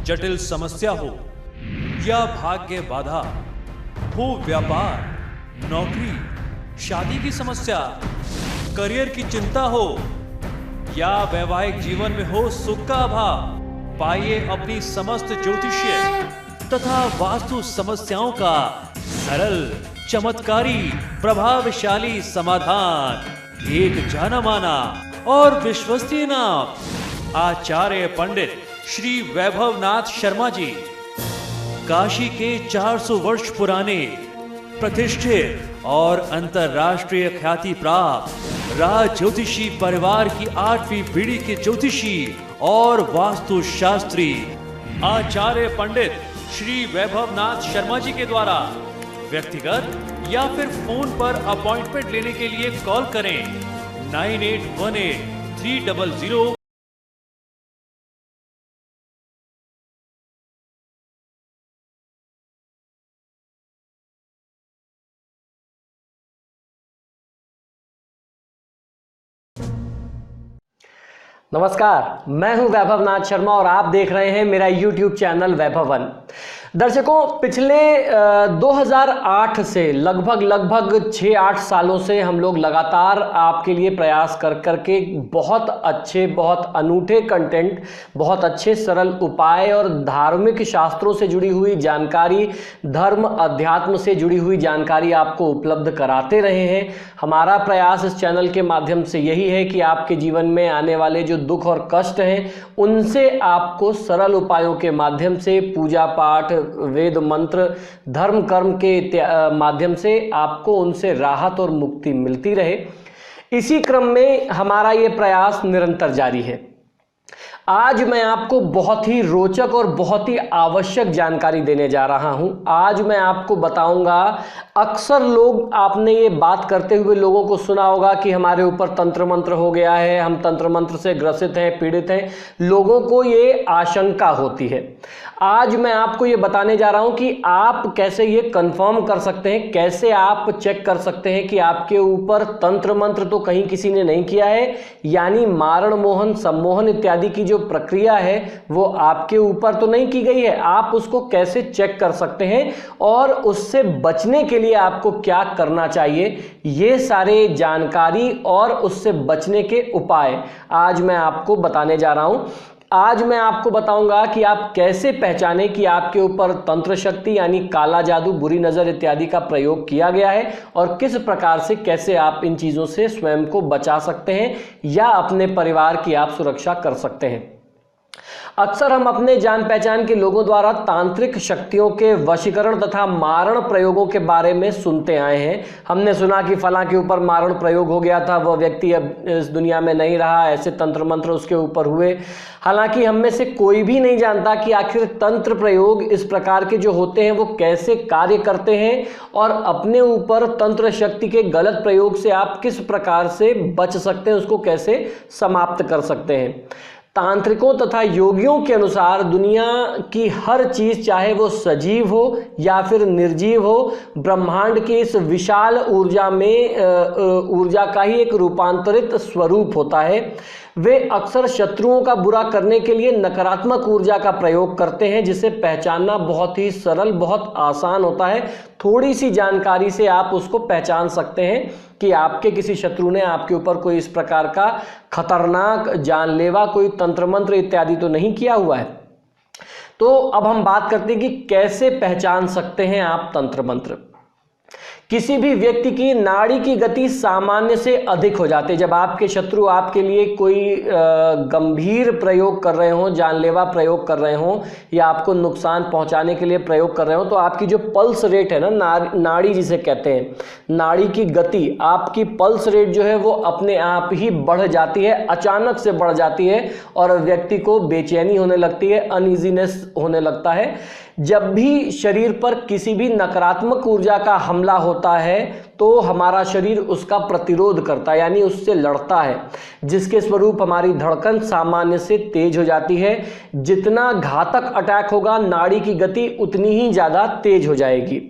जटिल समस्या हो या भाग्य बाधा, हो व्यापार, नौकरी, शादी की समस्या, करियर की चिंता हो या वैवाहिक जीवन में हो सुख का अभाव, पाइए अपनी समस्त ज्योतिषीय तथा वास्तु समस्याओं का सरल, चमत्कारी, प्रभावशाली समाधान। एक जाना माना और विश्वसनीय नाम, आचार्य पंडित श्री वैभवनाथ शर्मा जी, काशी के 400 वर्ष पुराने प्रतिष्ठित और अंतरराष्ट्रीय ख्याति प्राप्त राज ज्योतिषी परिवार की 8वीं पीढ़ी के ज्योतिषी और वास्तु शास्त्री आचार्य पंडित श्री वैभवनाथ शर्मा जी के द्वारा व्यक्तिगत या फिर फोन पर अपॉइंटमेंट लेने के लिए कॉल करें 9818 300। नमस्कार, मैं हूं वैभवनाथ शर्मा और आप देख रहे हैं मेरा YouTube चैनल वैभवन। दर्शकों, पिछले 2008 से लगभग 6-8 सालों से हम लोग लगातार आपके लिए प्रयास कर करके बहुत अच्छे, बहुत अनूठे कंटेंट, बहुत अच्छे सरल उपाय और धार्मिक शास्त्रों से जुड़ी हुई जानकारी, धर्म अध्यात्म से जुड़ी हुई जानकारी आपको उपलब्ध कराते रहे हैं। हमारा प्रयास इस चैनल के माध्यम से यही है कि आपके जीवन में आने वाले जो दुख और कष्ट हैं उनसे आपको सरल उपायों के माध्यम से, पूजा पाठ, वेद मंत्र, धर्म कर्म के माध्यम से आपको उनसे राहत और मुक्ति मिलती रहे। इसी क्रम में हमारा ये प्रयास निरंतर जारी है। आज मैं आपको बहुत ही रोचक और बहुत ही आवश्यक जानकारी देने जा रहा हूं। आज मैं आपको बताऊंगा, अक्सर लोग, आपने ये बात करते हुए लोगों को सुना होगा कि हमारे ऊपर तंत्र मंत्र हो गया है, हम तंत्र मंत्र से ग्रसित हैं, पीड़ित हैं। लोगों को ये आशंका होती है। आज मैं आपको ये बताने जा रहा हूं कि आप कैसे ये कंफर्म कर सकते हैं, कैसे आप चेक कर सकते हैं कि आपके ऊपर तंत्र मंत्र तो कहीं किसी ने नहीं किया है, यानी मारण मोहन, सम्मोहन इत्यादि की जो प्रक्रिया है वो आपके ऊपर तो नहीं की गई है। आप उसको कैसे चेक कर सकते हैं और उससे बचने के लिए आपको क्या करना चाहिए, ये सारे जानकारी और उससे बचने के उपाय आज मैं आपको बताने जा रहा हूं। आज मैं आपको बताऊंगा कि आप कैसे पहचानें कि आपके ऊपर तंत्र शक्ति यानी काला जादू, बुरी नजर इत्यादि का प्रयोग किया गया है और किस प्रकार से, कैसे आप इन चीजों से स्वयं को बचा सकते हैं या अपने परिवार की आप सुरक्षा कर सकते हैं। अक्सर हम अपने जान पहचान के लोगों द्वारा तांत्रिक शक्तियों के वशीकरण तथा मारण प्रयोगों के बारे में सुनते आए हैं। हमने सुना कि फलां के ऊपर मारण प्रयोग हो गया था, वह व्यक्ति अब इस दुनिया में नहीं रहा, ऐसे तंत्र मंत्र उसके ऊपर हुए। हालांकि हम में से कोई भी नहीं जानता कि आखिर तंत्र प्रयोग इस प्रकार के जो होते हैं वो कैसे कार्य करते हैं और अपने ऊपर तंत्र शक्ति के गलत प्रयोग से आप किस प्रकार से बच सकते हैं, उसको कैसे समाप्त कर सकते हैं। तांत्रिकों तथा योगियों के अनुसार दुनिया की हर चीज, चाहे वो सजीव हो या फिर निर्जीव हो, ब्रह्मांड की इस विशाल ऊर्जा में ऊर्जा का ही एक रूपांतरित स्वरूप होता है। वे अक्सर शत्रुओं का बुरा करने के लिए नकारात्मक ऊर्जा का प्रयोग करते हैं, जिसे पहचानना बहुत ही सरल, बहुत आसान होता है। थोड़ी सी जानकारी से आप उसको पहचान सकते हैं कि आपके किसी शत्रु ने आपके ऊपर कोई इस प्रकार का खतरनाक, जानलेवा कोई तंत्र मंत्र इत्यादि तो नहीं किया हुआ है। तो अब हम बात करते हैं कि कैसे पहचान सकते हैं आप तंत्र मंत्र। किसी भी व्यक्ति की नाड़ी की गति सामान्य से अधिक हो जाती है। जब आपके शत्रु आपके लिए कोई गंभीर प्रयोग कर रहे हों, जानलेवा प्रयोग कर रहे हों या आपको नुकसान पहुंचाने के लिए प्रयोग कर रहे हो, तो आपकी जो पल्स रेट है ना, नाड़ी जिसे कहते हैं, नाड़ी की गति, आपकी पल्स रेट जो है वो अपने आप ही बढ़ जाती है, अचानक से बढ़ जाती है और व्यक्ति को बेचैनी होने लगती है, अनईजीनेस होने लगता है। जब भी शरीर पर किसी भी नकारात्मक ऊर्जा का हमला होता है तो हमारा शरीर उसका प्रतिरोध करता है, यानी उससे लड़ता है, जिसके स्वरूप हमारी धड़कन सामान्य से तेज हो जाती है। जितना घातक अटैक होगा, नाड़ी की गति उतनी ही ज्यादा तेज हो जाएगी।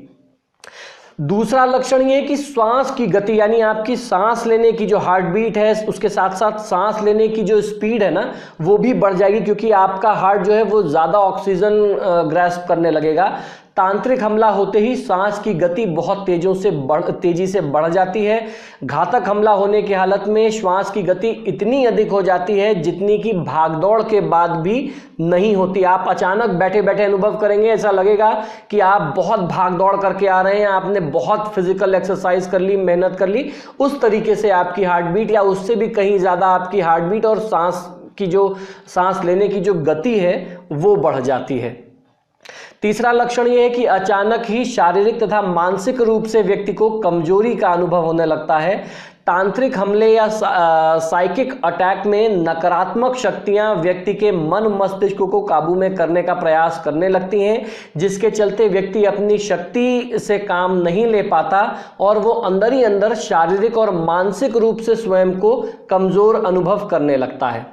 दूसरा लक्षण ये है कि श्वास की गति यानी आपकी सांस लेने की जो हार्ट बीट है उसके साथ साथ सांस लेने की जो स्पीड है ना वो भी बढ़ जाएगी, क्योंकि आपका हार्ट जो है वो ज़्यादा ऑक्सीजन ग्रैस्प करने लगेगा। तांत्रिक हमला होते ही सांस की गति बहुत तेजी से बढ़ जाती है। घातक हमला होने की हालत में श्वास की गति इतनी अधिक हो जाती है जितनी कि भागदौड़ के बाद भी नहीं होती। आप अचानक बैठे बैठे अनुभव करेंगे, ऐसा लगेगा कि आप बहुत भागदौड़ करके आ रहे हैं, आपने बहुत फिजिकल एक्सरसाइज कर ली, मेहनत कर ली, उस तरीके से आपकी हार्ट बीट या उससे भी कहीं ज़्यादा आपकी हार्ट बीट और सांस लेने की जो गति है वो बढ़ जाती है। तीसरा लक्षण यह है कि अचानक ही शारीरिक तथा मानसिक रूप से व्यक्ति को कमजोरी का अनुभव होने लगता है। तांत्रिक हमले या साइकिक अटैक में नकारात्मक शक्तियां व्यक्ति के मन मस्तिष्क को काबू में करने का प्रयास करने लगती हैं, जिसके चलते व्यक्ति अपनी शक्ति से काम नहीं ले पाता और वो अंदर ही अंदर शारीरिक और मानसिक रूप से स्वयं को कमजोर अनुभव करने लगता है।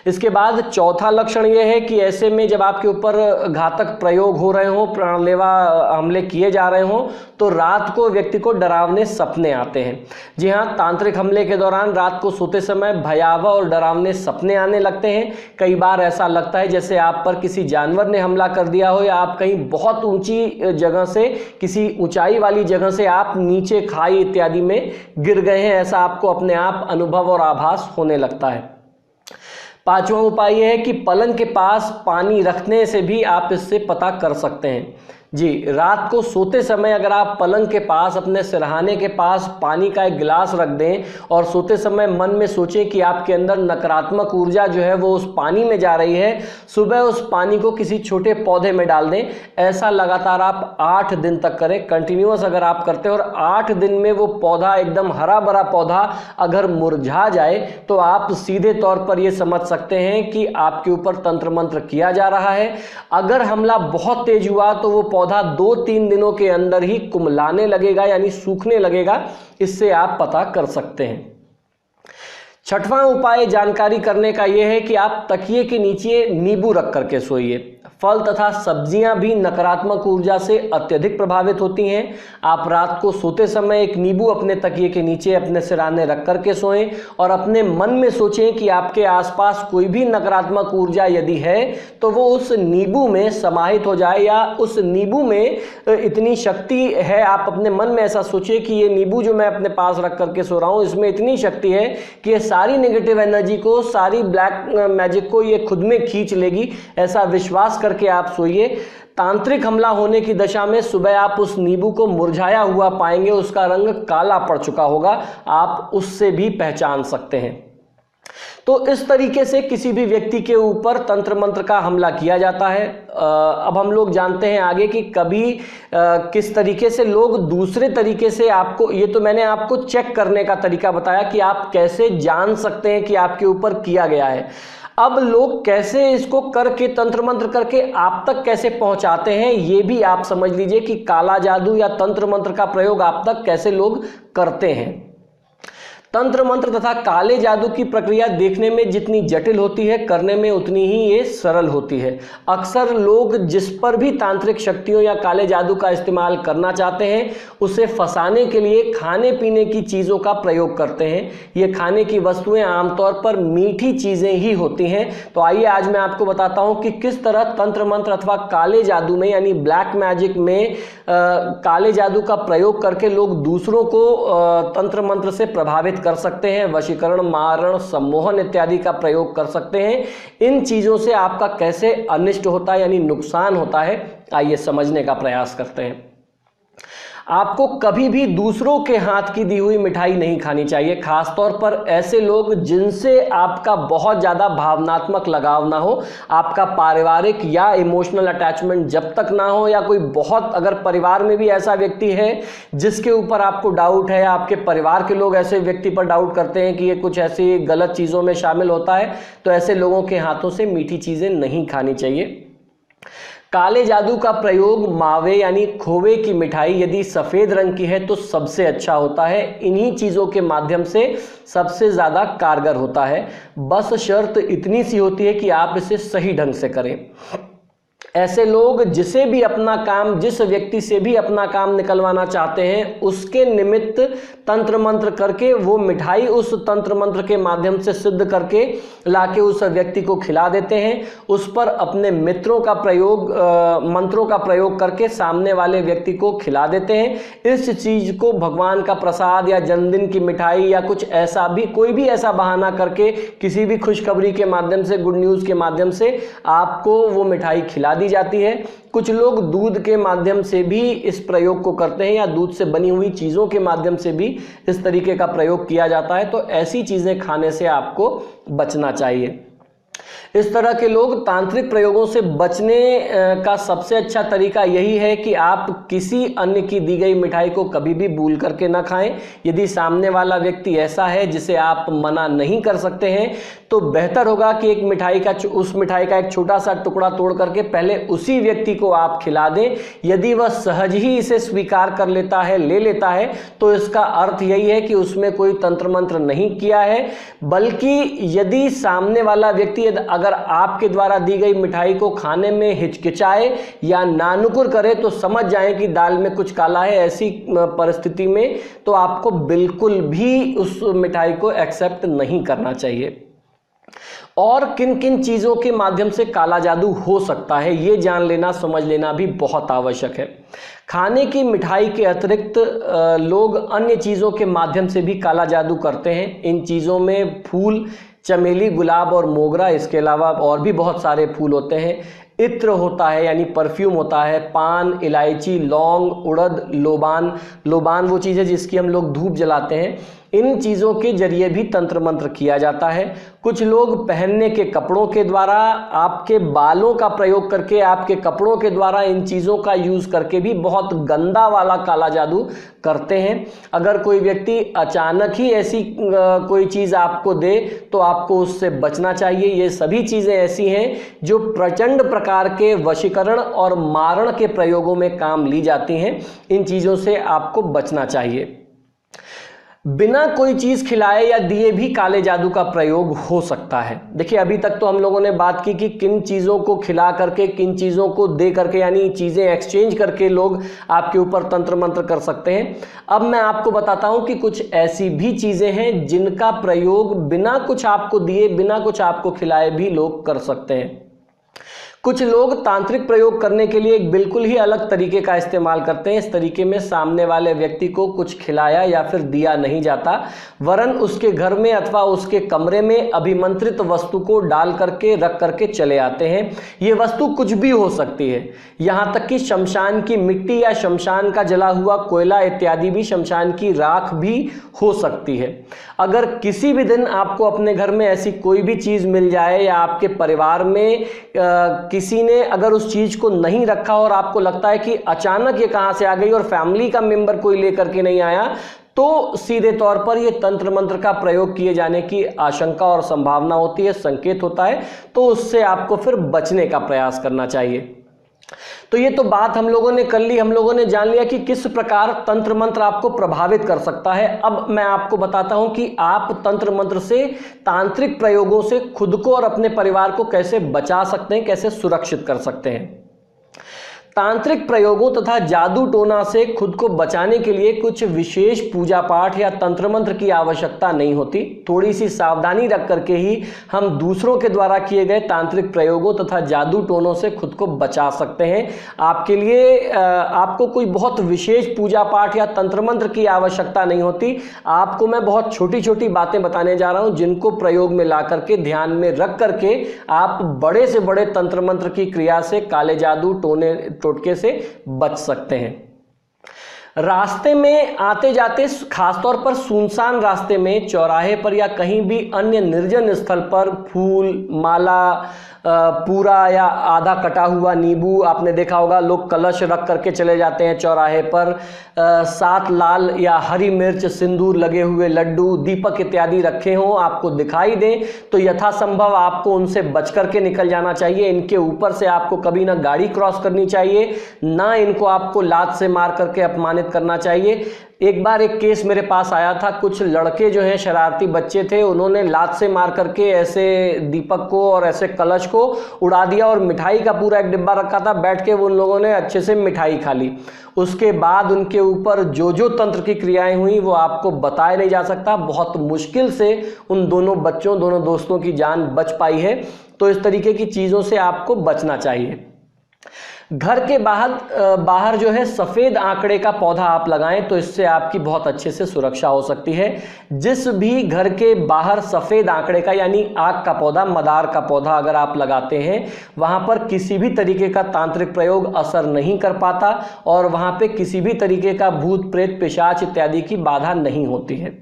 इसके बाद चौथा लक्षण यह है कि ऐसे में जब आपके ऊपर घातक प्रयोग हो रहे हो, जानलेवा हमले किए जा रहे हो, तो रात को व्यक्ति को डरावने सपने आते हैं। जी हाँ, तांत्रिक हमले के दौरान रात को सोते समय भयावह और डरावने सपने आने लगते हैं। कई बार ऐसा लगता है जैसे आप पर किसी जानवर ने हमला कर दिया हो या आप कहीं बहुत ऊंची जगह से, किसी ऊंचाई वाली जगह से आप नीचे खाई इत्यादि में गिर गए हैं, ऐसा आपको अपने आप अनुभव और आभास होने लगता है। पांचवा उपाय यह है कि पलंग के पास पानी रखने से भी आप इससे पता कर सकते हैं। जी, रात को सोते समय अगर आप पलंग के पास, अपने सिरहाने के पास पानी का एक गिलास रख दें और सोते समय मन में सोचें कि आपके अंदर नकारात्मक ऊर्जा जो है वो उस पानी में जा रही है, सुबह उस पानी को किसी छोटे पौधे में डाल दें। ऐसा लगातार आप 8 दिन तक करें, कंटिन्यूअस अगर आप करते हैं और 8 दिन में वो पौधा, एकदम हरा भरा पौधा अगर मुरझा जाए तो आप सीधे तौर पर ये समझ सकते हैं कि आपके ऊपर तंत्र मंत्र किया जा रहा है। अगर हमला बहुत तेज हुआ तो वो पौधा 2-3 दिनों के अंदर ही कुम्हलाने लगेगा यानी सूखने लगेगा, इससे आप पता कर सकते हैं। छठवां उपाय जानकारी करने का यह है कि आप तकिए के नीचे नींबू रख करके सोइए। फल तथा सब्जियां भी नकारात्मक ऊर्जा से अत्यधिक प्रभावित होती हैं। आप रात को सोते समय एक नींबू अपने तकिए के नीचे अपने सिरहाने रख करके सोएं और अपने मन में सोचें कि आपके आसपास कोई भी नकारात्मक ऊर्जा यदि है तो वो उस नींबू में समाहित हो जाए, या उस नींबू में इतनी शक्ति है। आप अपने मन में ऐसा सोचें कि ये नींबू जो मैं अपने पास रख करके सो रहा हूँ, इसमें इतनी शक्ति है कि ये सारी नेगेटिव एनर्जी को, सारी ब्लैक मैजिक को ये खुद में खींच लेगी। ऐसा विश्वास करके आप सोइए। तांत्रिक हमला होने की दशा में सुबह आप उस नींबू को मुरझाया हुआ पाएंगे, उसका रंग काला पड़ चुका होगा, आप उससे भी पहचान सकते हैं। तो इस तरीके से किसी भी व्यक्ति के ऊपर तंत्र मंत्र का हमला किया जाता है। अब हम लोग जानते हैं आगे कि कभी किस तरीके से लोग दूसरे तरीके से आपको, ये तो मैंने आपको चेक करने का तरीका बताया कि आप कैसे जान सकते हैं कि आपके ऊपर किया गया है। अब लोग कैसे इसको करके, तंत्र मंत्र करके आप तक कैसे पहुंचाते हैं, ये भी आप समझ लीजिए कि काला जादू या तंत्र मंत्र का प्रयोग आप तक कैसे लोग करते हैं। तंत्र मंत्र तथा काले जादू की प्रक्रिया देखने में जितनी जटिल होती है, करने में उतनी ही ये सरल होती है। अक्सर लोग जिस पर भी तांत्रिक शक्तियों या काले जादू का इस्तेमाल करना चाहते हैं, उसे फंसाने के लिए खाने पीने की चीज़ों का प्रयोग करते हैं। ये खाने की वस्तुएं आमतौर पर मीठी चीज़ें ही होती हैं। तो आइए आज मैं आपको बताता हूँ कि किस तरह तंत्र मंत्र अथवा काले जादू में यानी ब्लैक मैजिक में काले जादू का प्रयोग करके लोग दूसरों को तंत्र मंत्र से प्रभावित कर सकते हैं, वशीकरण, मारण, सम्मोहन इत्यादि का प्रयोग कर सकते हैं। इन चीजों से आपका कैसे अनिष्ट होता है यानी नुकसान होता है, आइए समझने का प्रयास करते हैं। आपको कभी भी दूसरों के हाथ की दी हुई मिठाई नहीं खानी चाहिए, खासतौर पर ऐसे लोग जिनसे आपका बहुत ज़्यादा भावनात्मक लगाव ना हो, आपका पारिवारिक या इमोशनल अटैचमेंट जब तक ना हो, या कोई बहुत, अगर परिवार में भी ऐसा व्यक्ति है जिसके ऊपर आपको डाउट है, आपके परिवार के लोग ऐसे व्यक्ति पर डाउट करते हैं कि ये कुछ ऐसी गलत चीज़ों में शामिल होता है, तो ऐसे लोगों के हाथों से मीठी चीज़ें नहीं खानी चाहिए। काले जादू का प्रयोग मावे यानी खोवे की मिठाई यदि सफ़ेद रंग की है तो सबसे अच्छा होता है। इन्हीं चीज़ों के माध्यम से सबसे ज़्यादा कारगर होता है। बस शर्त इतनी सी होती है कि आप इसे सही ढंग से करें। ऐसे लोग जिसे भी अपना काम, जिस व्यक्ति से भी अपना काम निकलवाना चाहते हैं, उसके निमित्त तंत्र मंत्र करके वो मिठाई उस तंत्र मंत्र के माध्यम से सिद्ध करके लाके उस व्यक्ति को खिला देते हैं। उस पर अपने मित्रों का प्रयोग, मंत्रों का प्रयोग करके सामने वाले व्यक्ति को खिला देते हैं। इस चीज को भगवान का प्रसाद या जन्मदिन की मिठाई या कुछ ऐसा भी, कोई भी ऐसा बहाना करके किसी भी खुशखबरी के माध्यम से, गुड न्यूज के माध्यम से आपको वो मिठाई खिला दी जाती है। कुछ लोग दूध के माध्यम से भी इस प्रयोग को करते हैं या दूध से बनी हुई चीजों के माध्यम से भी इस तरीके का प्रयोग किया जाता है। तो ऐसी चीजें खाने से आपको बचना चाहिए। इस तरह के लोग, तांत्रिक प्रयोगों से बचने का सबसे अच्छा तरीका यही है कि आप किसी अन्य की दी गई मिठाई को कभी भी भूल करके ना खाएं। यदि सामने वाला व्यक्ति ऐसा है जिसे आप मना नहीं कर सकते हैं, तो बेहतर होगा कि एक मिठाई का, उस मिठाई का एक छोटा सा टुकड़ा तोड़ करके पहले उसी व्यक्ति को आप खिला दें। यदि वह सहज ही इसे स्वीकार कर लेता है, ले लेता है, तो इसका अर्थ यही है कि उसमें कोई तंत्र मंत्र नहीं किया है। बल्कि यदि सामने वाला व्यक्ति अगर आपके द्वारा दी गई मिठाई को खाने में हिचकिचाए या नानुकुर करे, तो समझ जाएं कि दाल में कुछ काला है। ऐसी परिस्थिति में तो आपको बिल्कुल भी उस मिठाई को एक्सेप्ट नहीं करना चाहिए। और किन किन चीजों के माध्यम से काला जादू हो सकता है, ये जान लेना, समझ लेना भी बहुत आवश्यक है। खाने की मिठाई के अतिरिक्त लोग अन्य चीजों के माध्यम से भी काला जादू करते हैं। इन चीजों में फूल, चमेली, गुलाब और मोगरा, इसके अलावा और भी बहुत सारे फूल होते हैं। इत्र होता है यानी परफ्यूम होता है, पान, इलायची, लौंग, उड़द, लोबान। लोबान वो चीज़ है जिसकी हम लोग धूप जलाते हैं। इन चीज़ों के जरिए भी तंत्र मंत्र किया जाता है। कुछ लोग पहनने के कपड़ों के द्वारा, आपके बालों का प्रयोग करके, आपके कपड़ों के द्वारा इन चीज़ों का यूज़ करके भी बहुत गंदा वाला काला जादू करते हैं। अगर कोई व्यक्ति अचानक ही ऐसी कोई चीज़ आपको दे तो आपको उससे बचना चाहिए। ये सभी चीज़ें ऐसी हैं जो प्रचंड प्रकार के वशीकरण और मारण के प्रयोगों में काम ली जाती हैं। इन चीज़ों से आपको बचना चाहिए। बिना कोई चीज खिलाए या दिए भी काले जादू का प्रयोग हो सकता है। देखिए, अभी तक तो हम लोगों ने बात की कि किन चीजों को खिला करके, किन चीजों को दे करके, यानी चीजें एक्सचेंज करके लोग आपके ऊपर तंत्र मंत्र कर सकते हैं। अब मैं आपको बताता हूं कि कुछ ऐसी भी चीजें हैं जिनका प्रयोग बिना कुछ आपको दिए, बिना कुछ आपको खिलाए भी लोग कर सकते हैं। कुछ लोग तांत्रिक प्रयोग करने के लिए एक बिल्कुल ही अलग तरीके का इस्तेमाल करते हैं। इस तरीके में सामने वाले व्यक्ति को कुछ खिलाया या फिर दिया नहीं जाता, वरन उसके घर में अथवा उसके कमरे में अभिमंत्रित वस्तु को डाल करके रख करके चले आते हैं। ये वस्तु कुछ भी हो सकती है, यहाँ तक कि शमशान की मिट्टी या शमशान का जला हुआ कोयला इत्यादि भी, शमशान की राख भी हो सकती है। अगर किसी भी दिन आपको अपने घर में ऐसी कोई भी चीज़ मिल जाए या आपके परिवार में किसी ने अगर उस चीज को नहीं रखा और आपको लगता है कि अचानक ये कहां से आ गई और फैमिली का मेंबर कोई लेकर के नहीं आया, तो सीधे तौर पर ये तंत्र मंत्र का प्रयोग किए जाने की आशंका और संभावना होती है, संकेत होता है। तो उससे आपको फिर बचने का प्रयास करना चाहिए। तो ये तो बात हम लोगों ने कर ली, हम लोगों ने जान लिया कि किस प्रकार तंत्र मंत्र आपको प्रभावित कर सकता है। अब मैं आपको बताता हूं कि आप तंत्र मंत्र से, तांत्रिक प्रयोगों से खुद को और अपने परिवार को कैसे बचा सकते हैं, कैसे सुरक्षित कर सकते हैं। तांत्रिक प्रयोगों तथा जादू टोना से खुद को बचाने के लिए कुछ विशेष पूजा पाठ या तंत्र मंत्र की आवश्यकता नहीं होती। थोड़ी सी सावधानी रख करके ही हम दूसरों के द्वारा किए गए तांत्रिक प्रयोगों तथा जादू टोनों से खुद को बचा सकते हैं। आपके लिए आपको कोई बहुत विशेष पूजा पाठ या तंत्र मंत्र की आवश्यकता नहीं होती। आपको मैं बहुत छोटी छोटी बातें बताने जा रहा हूं जिनको प्रयोग में ला करके, ध्यान में रख करके आप बड़े से बड़े तंत्र मंत्र की क्रिया से, काले जादू टोटके से बच सकते हैं। रास्ते में आते जाते, खासतौर पर सुनसान रास्ते में, चौराहे पर या कहीं भी अन्य निर्जन स्थल पर फूल, माला, पूरा या आधा कटा हुआ नींबू, आपने देखा होगा लोग कलश रख करके चले जाते हैं चौराहे पर, 7 लाल या हरी मिर्च, सिंदूर लगे हुए लड्डू, दीपक इत्यादि रखे हों, आपको दिखाई दें तो यथासंभव आपको उनसे बच करके निकल जाना चाहिए। इनके ऊपर से आपको कभी ना गाड़ी क्रॉस करनी चाहिए, ना इनको आपको लात से मार करके अपमानित करना चाहिए। एक बार एक केस मेरे पास आया था, कुछ लड़के जो हैं शरारती बच्चे थे, उन्होंने लात से मार करके ऐसे दीपक को और ऐसे कलश को उड़ा दिया और मिठाई का पूरा एक डिब्बा रखा था, बैठ के उन लोगों ने अच्छे से मिठाई खा ली। उसके बाद उनके ऊपर जो जो तंत्र की क्रियाएं हुई वो आपको बताया नहीं जा सकता। बहुत मुश्किल से उन दोनों बच्चों, दोनों दोस्तों की जान बच पाई है। तो इस तरीके की चीज़ों से आपको बचना चाहिए। घर के बाहर जो है सफ़ेद आंकड़े का पौधा आप लगाएं तो इससे आपकी बहुत अच्छे से सुरक्षा हो सकती है। जिस भी घर के बाहर सफ़ेद आंकड़े का यानी आग का पौधा, मदार का पौधा अगर आप लगाते हैं, वहां पर किसी भी तरीके का तांत्रिक प्रयोग असर नहीं कर पाता और वहां पे किसी भी तरीके का भूत प्रेत पिशाच इत्यादि की बाधा नहीं होती है।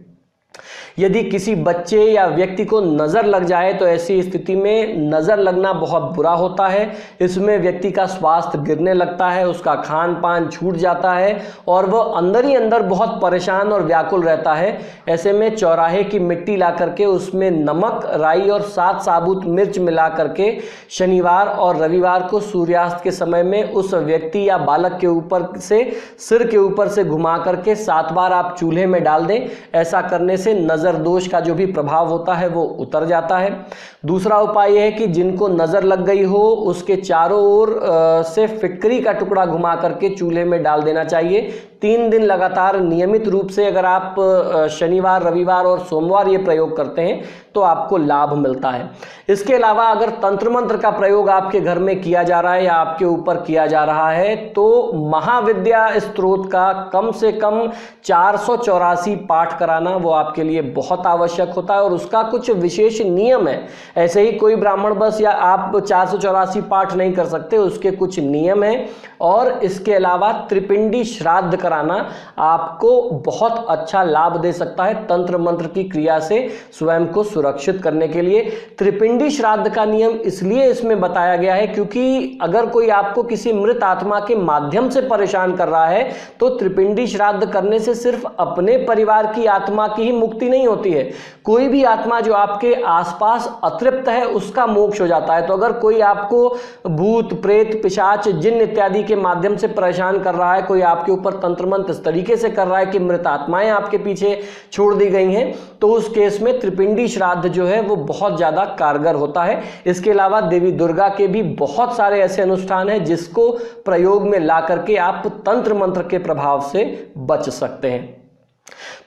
यदि किसी बच्चे या व्यक्ति को नज़र लग जाए तो ऐसी स्थिति में नज़र लगना बहुत बुरा होता है। इसमें व्यक्ति का स्वास्थ्य गिरने लगता है, उसका खान पान छूट जाता है और वह अंदर ही अंदर बहुत परेशान और व्याकुल रहता है। ऐसे में चौराहे की मिट्टी ला करके उसमें नमक, राई और 7 साबुत मिर्च मिला करके शनिवार और रविवार को सूर्यास्त के समय में उस व्यक्ति या बालक के ऊपर से, सिर के ऊपर से घुमा करके 7 बार आप चूल्हे में डाल दें। ऐसा करने से नज़र दोष का जो भी प्रभाव होता है वो उतर जाता है। दूसरा उपाय यह है कि जिनको नज़र लग गई हो उसके चारों ओर से फिक्री का टुकड़ा घुमा करके चूल्हे में डाल देना चाहिए। 3 दिन लगातार नियमित रूप से अगर आप शनिवार, रविवार और सोमवार ये प्रयोग करते हैं तो आपको लाभ मिलता है। इसके अलावा अगर तंत्र मंत्र का प्रयोग आपके घर में किया जा रहा है या आपके ऊपर किया जा रहा है तो महाविद्या स्तोत्र का कम से कम 484 पाठ कराना वो आपके लिए बहुत आवश्यक होता है और उसका कुछ विशेष नियम है। ऐसे ही कोई ब्राह्मण बस या आप 484 पाठ नहीं कर सकते, उसके कुछ नियम हैं। और इसके अलावा त्रिपिंडी श्राद्ध कराना आपको बहुत अच्छा लाभ दे सकता है तंत्र मंत्र की क्रिया से स्वयं को सुरक्षित करने के लिए। त्रिपिंडी श्राद्ध का नियम इसलिए इसमें बताया गया है क्योंकि अगर कोई आपको किसी मृत आत्मा के माध्यम से परेशान कर रहा है तो त्रिपिंडी श्राद्ध करने से सिर्फ अपने परिवार की आत्मा की ही मुक्ति नहीं होती है, कोई भी आत्मा जो आपके आसपास अतृप्त है उसका मोक्ष हो जाता है। तो अगर कोई आपको भूत प्रेत पिशाच जिन्न इत्यादि के माध्यम से परेशान कर रहा है, कोई आपके ऊपर तंत्र मंत्र इस तरीके से कर रहा है कि मृत आत्माएं आपके पीछे छोड़ दी गई हैं, तो उस केस में त्रिपिंडी श्राद्ध जो है वो बहुत ज्यादा कारगर होता है। इसके अलावा देवी दुर्गा के भी बहुत सारे ऐसे अनुष्ठान हैं जिसको प्रयोग में ला करके आप तंत्र मंत्र के प्रभाव से बच सकते हैं।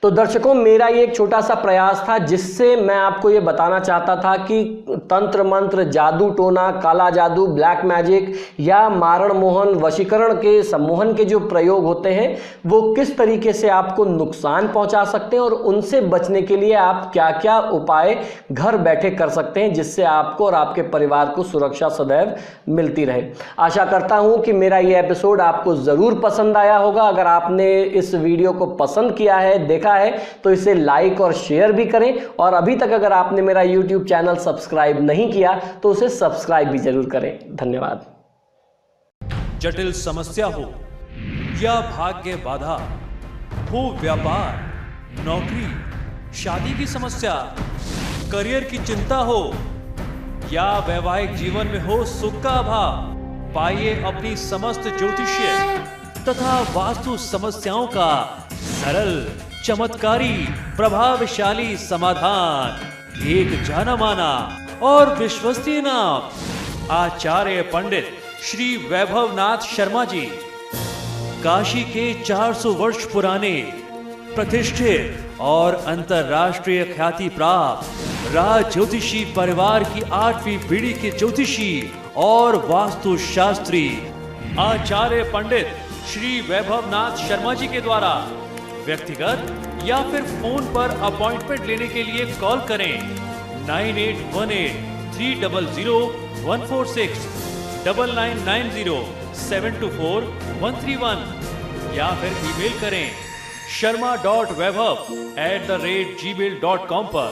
तो दर्शकों, मेरा ये एक छोटा सा प्रयास था जिससे मैं आपको ये बताना चाहता था कि तंत्र मंत्र, जादू टोना, काला जादू, ब्लैक मैजिक या मारण मोहन, वशीकरण के, सम्मोहन के जो प्रयोग होते हैं वो किस तरीके से आपको नुकसान पहुंचा सकते हैं और उनसे बचने के लिए आप क्या क्या उपाय घर बैठे कर सकते हैं जिससे आपको और आपके परिवार को सुरक्षा सदैव मिलती रहे। आशा करता हूं कि मेरा ये एपिसोड आपको जरूर पसंद आया होगा। अगर आपने इस वीडियो को पसंद किया है, देखा है, तो इसे लाइक और शेयर भी करें और अभी तक अगर आपने मेरा YouTube चैनल सब्सक्राइब नहीं किया तो उसे सब्सक्राइब भी जरूर करें। धन्यवाद। जटिल समस्या हो या भाग्य बाधा हो, व्यापार, नौकरी, शादी की समस्या, करियर की चिंता हो या वैवाहिक जीवन में हो सुख का अभाव, पाइए अपनी समस्त ज्योतिषीय तथा वास्तु समस्याओं का सरल, चमत्कारी, प्रभावशाली समाधान। एक जाना माना और विश्वसनीय नाम, आचार्य पंडित श्री वैभवनाथ शर्मा जी, काशी के 400 वर्ष पुराने प्रतिष्ठित और अंतरराष्ट्रीय ख्याति प्राप्त राज ज्योतिषी परिवार की 8वीं पीढ़ी के ज्योतिषी और वास्तु शास्त्री आचार्य पंडित श्री वैभवनाथ शर्मा जी के द्वारा व्यक्तिगत या फिर फोन पर अपॉइंटमेंट लेने के लिए कॉल करें 9818-300-146, 9990-724-131 या फिर ईमेल करें sharma.vaibhav@gmail.com पर।